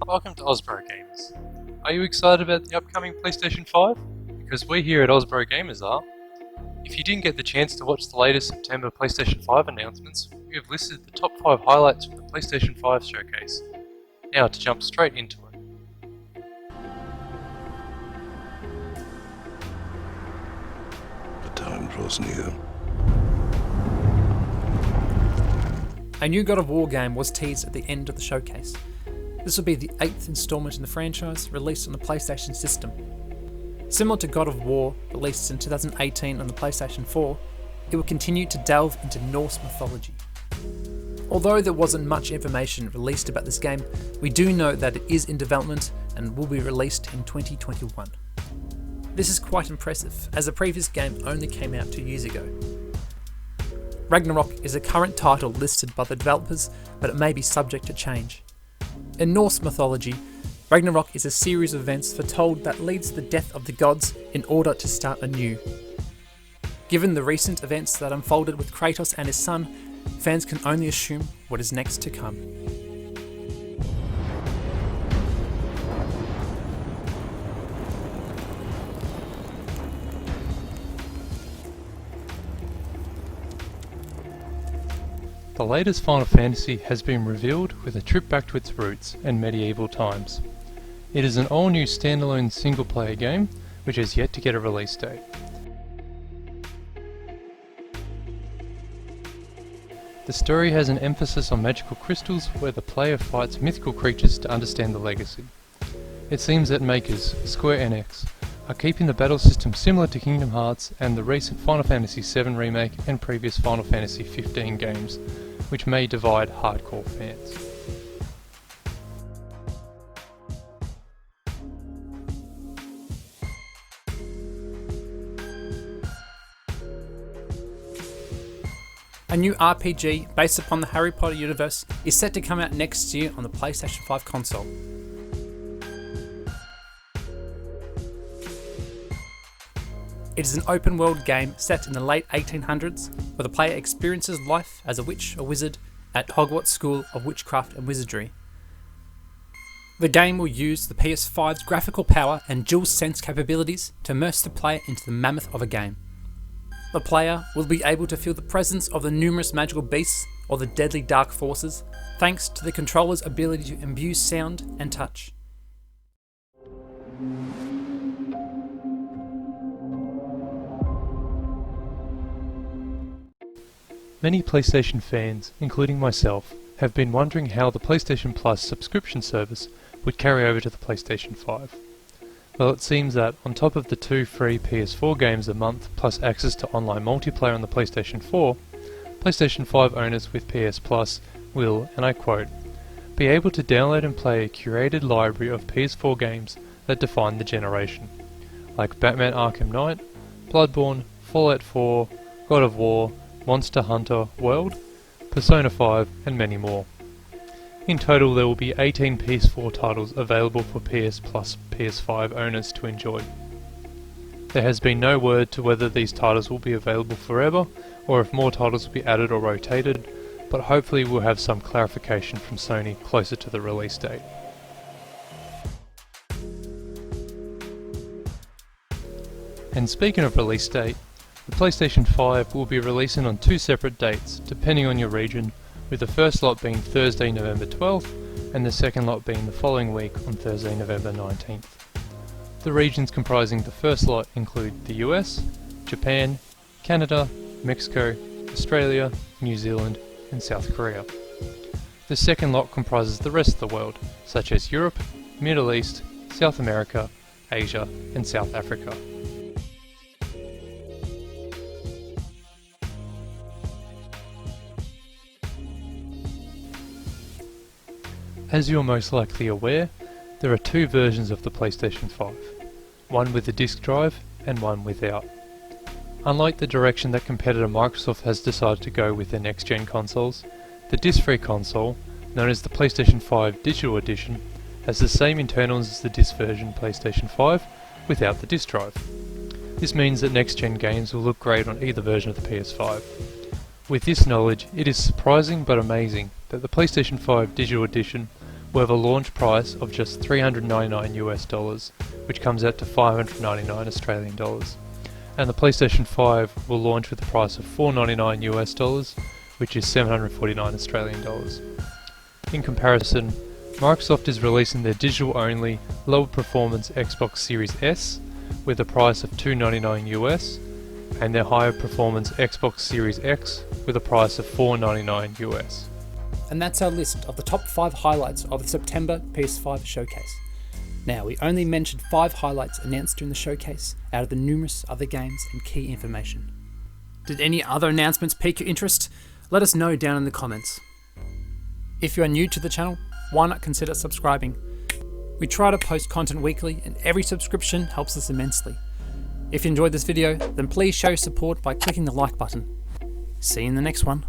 Welcome to Osbro Gamers. Are you excited about the upcoming PlayStation 5? Because we here at Osbro Gamers are. If you didn't get the chance to watch the latest September PlayStation 5 announcements, we have listed the top 5 highlights from the PlayStation 5 Showcase. Now to jump straight into it. The time draws near. A new God of War game was teased at the end of the showcase. This will be the 8th installment in the franchise, released on the PlayStation system. Similar to God of War, released in 2018 on the PlayStation 4, it will continue to delve into Norse mythology. Although there wasn't much information released about this game, we do know that it is in development and will be released in 2021. This is quite impressive, as the previous game only came out 2 years ago. Ragnarok is a current title listed by the developers, but it may be subject to change. In Norse mythology, Ragnarok is a series of events foretold that leads to the death of the gods in order to start anew. Given the recent events that unfolded with Kratos and his son, fans can only assume what is next to come. The latest Final Fantasy has been revealed with a trip back to its roots and medieval times. It is an all-new standalone single-player game, which has yet to get a release date. The story has an emphasis on magical crystals where the player fights mythical creatures to understand the legacy. It seems that makers, Square Enix, are keeping the battle system similar to Kingdom Hearts and the recent Final Fantasy VII Remake and previous Final Fantasy XV games, which may divide hardcore fans. A new RPG based upon the Harry Potter universe is set to come out next year on the PlayStation 5 console. It is an open world game set in the late 1800s, where the player experiences life as a witch or wizard at Hogwarts School of Witchcraft and Wizardry. The game will use the PS5's graphical power and dual sense capabilities to immerse the player into the mammoth of a game. The player will be able to feel the presence of the numerous magical beasts or the deadly dark forces, thanks to the controller's ability to imbue sound and touch. Many PlayStation fans, including myself, have been wondering how the PlayStation Plus subscription service would carry over to the PlayStation 5. Well, it seems that, on top of the 2 free PS4 games a month plus access to online multiplayer on the PlayStation 4, PlayStation 5 owners with PS Plus will, and I quote, be able to download and play a curated library of PS4 games that define the generation, like Batman Arkham Knight, Bloodborne, Fallout 4, God of War, Monster Hunter World, Persona 5 and many more. In total there will be 18 PS4 titles available for PS Plus PS5 owners to enjoy. There has been no word to whether these titles will be available forever or if more titles will be added or rotated, but hopefully we'll have some clarification from Sony closer to the release date. And speaking of release date, the PlayStation 5 will be releasing on 2 separate dates, depending on your region, with the first lot being Thursday, November 12th, and the second lot being the following week on Thursday, November 19th. The regions comprising the first lot include the US, Japan, Canada, Mexico, Australia, New Zealand, and South Korea. The second lot comprises the rest of the world, such as Europe, Middle East, South America, Asia, and South Africa. As you are most likely aware, there are 2 versions of the PlayStation 5, one with a disk drive and one without. Unlike the direction that competitor Microsoft has decided to go with their next-gen consoles, the disc-free console, known as the PlayStation 5 Digital Edition, has the same internals as the disc version PlayStation 5 without the disk drive. This means that next-gen games will look great on either version of the PS5. With this knowledge, it is surprising but amazing that the PlayStation 5 Digital Edition will have a launch price of just $399 US, which comes out to 599 Australian dollars. And the PlayStation 5 will launch with a price of $499 US, which is 749 Australian dollars. In comparison, Microsoft is releasing their digital-only, lower-performance Xbox Series S with a price of $299 US, and their higher-performance Xbox Series X with a price of $499 US. And that's our list of the top 5 highlights of the September PS5 Showcase. Now, we only mentioned 5 highlights announced during the showcase out of the numerous other games and key information. Did any other announcements pique your interest? Let us know down in the comments. If you are new to the channel, why not consider subscribing? We try to post content weekly and every subscription helps us immensely. If you enjoyed this video, then please show your support by clicking the like button. See you in the next one.